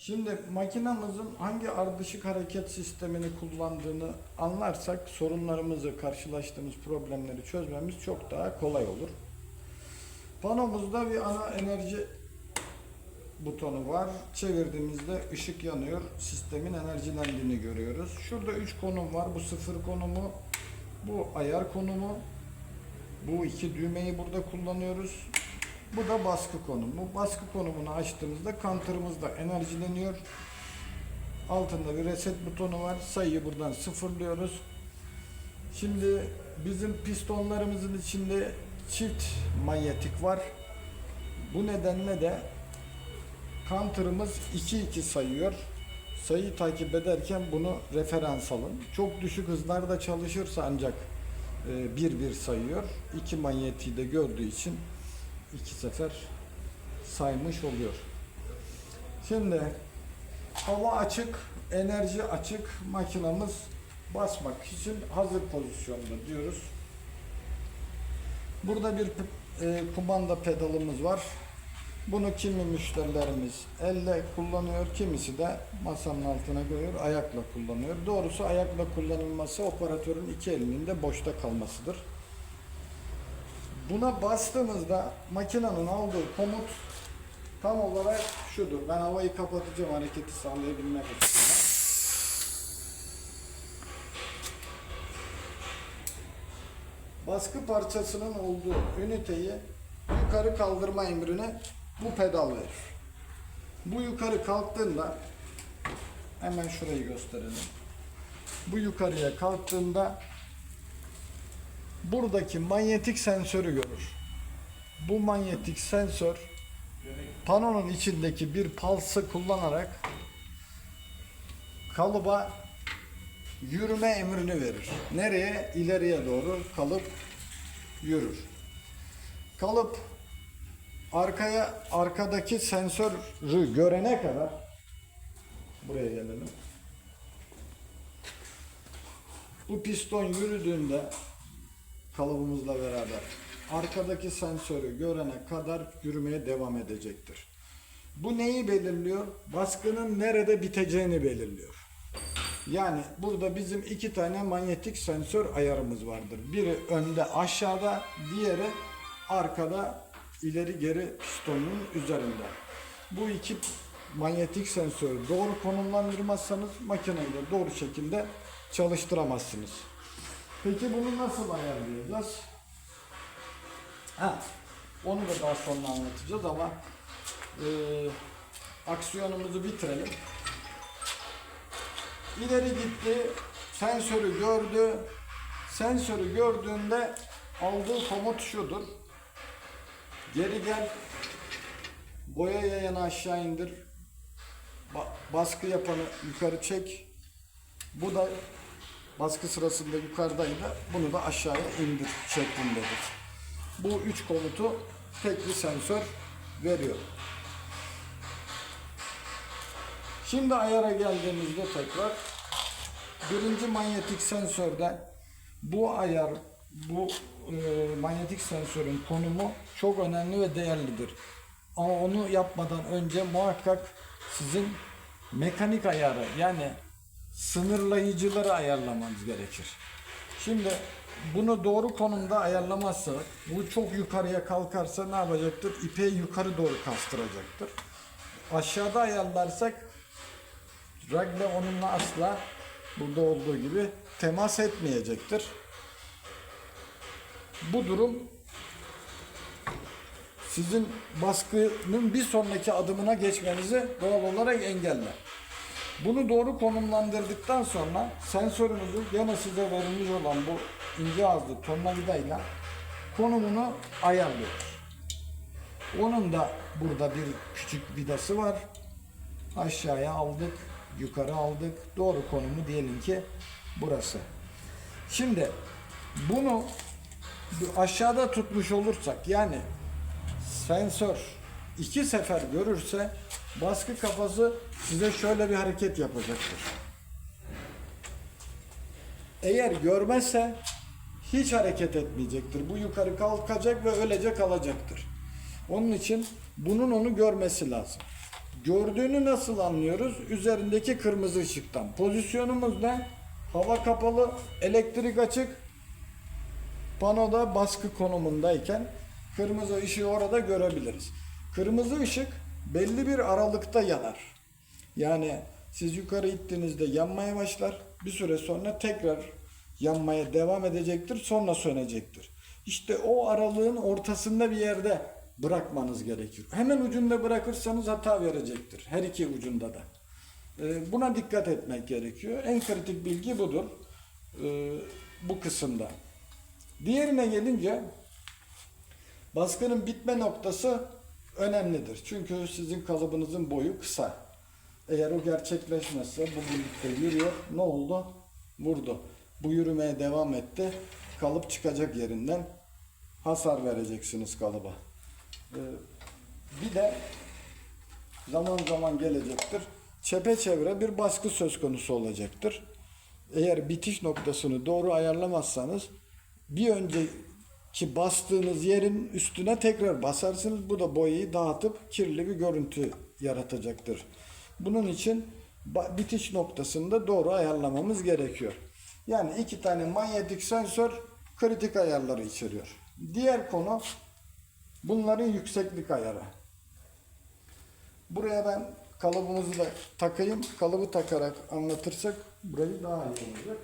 Şimdi makinamızın hangi ardışık hareket sistemini kullandığını anlarsak sorunlarımızı, karşılaştığımız problemleri çözmemiz çok daha kolay olur. Panomuzda bir ana enerji butonu var. Çevirdiğimizde ışık yanıyor. Sistemin enerjilendiğini görüyoruz. Şurada 3 konum var. Bu sıfır konumu, bu ayar konumu. Bu iki düğmeyi burada kullanıyoruz. Bu da baskı konumu. Baskı konumunu açtığımızda counter'ımız da enerjileniyor. Altında bir reset butonu var. Sayıyı buradan sıfırlıyoruz. Şimdi bizim pistonlarımızın içinde çift manyetik var. Bu nedenle de counter'ımız 2-2 sayıyor. Sayıyı takip ederken bunu referans alın. Çok düşük hızlarda çalışırsa ancak 1-1 sayıyor. 2 manyetiği de gördüğü için 2 sefer saymış oluyor. Şimdi hava açık, enerji açık, makinamız basmak için hazır pozisyonda diyoruz. Burada bir kumanda pedalımız var. Bunu kimi müşterilerimiz elle kullanıyor, kimisi de masanın altına koyuyor, ayakla kullanıyor. Doğrusu ayakla kullanılması operatörün iki elinin de boşta kalmasıdır. Buna bastığımızda makinenin aldığı komut tam olarak şudur. Ben havayı kapatacağım hareketi sağlayabilmek açısından. Baskı parçasının olduğu üniteyi yukarı kaldırma emrini bu pedal verir. Bu yukarı kalktığında hemen şurayı gösterelim. Bu yukarıya kalktığında buradaki manyetik sensörü görür. Bu manyetik sensör panonun içindeki bir pulse'ı kullanarak kalıba yürüme emrini verir. Nereye? İleriye doğru kalıp yürür. Kalıp arkadaki sensörü görene kadar buraya gelelim. Bu piston yürüdüğünde kalıbımızla beraber arkadaki sensörü görene kadar yürümeye devam edecektir. Bu neyi belirliyor? Baskının nerede biteceğini belirliyor. Yani burada bizim iki tane manyetik sensör ayarımız vardır. Biri önde aşağıda, diğeri arkada ileri geri pistonun üzerinde. Bu iki manyetik sensörü doğru konumlandırmazsanız makineyi de doğru şekilde çalıştıramazsınız. Peki bunu nasıl ayarlayacağız? Onu da daha sonra anlatacağız ama aksiyonumuzu bitirelim. İleri gitti, sensörü gördü. Sensörü gördüğünde aldığı komut şudur. Geri gel, boya yayanı aşağı indir, baskı yapanı yukarı çek. Bu da baskı sırasında yukarıdaydı, bunu da aşağıya indir şeklindedir. Bu üç komutu tek bir sensör veriyor. Şimdi ayara geldiğimizde tekrar birinci manyetik sensörde bu ayar, bu manyetik sensörün konumu çok önemli ve değerlidir. Ama onu yapmadan önce muhakkak sizin mekanik ayarı yani sınırlayıcıları ayarlamanız gerekir. Şimdi bunu doğru konumda ayarlamazsa, bu çok yukarıya kalkarsa ne yapacaktır? İpeyi yukarı doğru kastıracaktır. Aşağıda ayarlarsak ragle onunla asla burada olduğu gibi temas etmeyecektir. Bu durum sizin baskının bir sonraki adımına geçmenizi doğal olarak engeller. Bunu doğru konumlandırdıktan sonra sensörünüzün gene size verilmiş olan bu ince ağızlı tornavidayla konumunu ayarlıyoruz. Onun da burada bir küçük vidası var. Aşağıya aldık, yukarı aldık. Doğru konumu diyelim ki burası. Şimdi bunu aşağıda tutmuş olursak yani sensör 2 sefer görürse baskı kafası size şöyle bir hareket yapacaktır. Eğer görmezse hiç hareket etmeyecektir. Bu yukarı kalkacak ve öylece kalacaktır. Onun için bunun onu görmesi lazım. Gördüğünü nasıl anlıyoruz? Üzerindeki kırmızı ışıktan. Pozisyonumuz ne? Hava kapalı, elektrik açık, panoda baskı konumundayken kırmızı ışığı orada görebiliriz. Kırmızı ışık belli bir aralıkta yanar. Yani siz yukarı ittiğinizde yanmaya başlar. Bir süre sonra tekrar yanmaya devam edecektir. Sonra sönecektir. İşte o aralığın ortasında bir yerde bırakmanız gerekir. Hemen ucunda bırakırsanız hata verecektir. Her iki ucunda da. Buna dikkat etmek gerekiyor. En kritik bilgi budur. Bu kısımda. Diğerine gelince baskının bitme noktası önemlidir. Çünkü sizin kalıbınızın boyu kısa. Eğer o gerçekleşmezse bu birlikte yürüyor. Ne oldu? Vurdu. Bu yürümeye devam etti. Kalıp çıkacak yerinden, hasar vereceksiniz kalıba. Bir de zaman zaman gelecektir. Çepeçevre bir baskı söz konusu olacaktır. Eğer bitiş noktasını doğru ayarlamazsanız bir önceki bastığınız yerin üstüne tekrar basarsınız. Bu da boyayı dağıtıp kirli bir görüntü yaratacaktır. Bunun için bitiş noktasını da doğru ayarlamamız gerekiyor. Yani 2 tane manyetik sensör kritik ayarları içeriyor. Diğer konu bunların yükseklik ayarı. Buraya ben kalıbımızı da takayım. Kalıbı takarak anlatırsak burayı daha iyi olacak.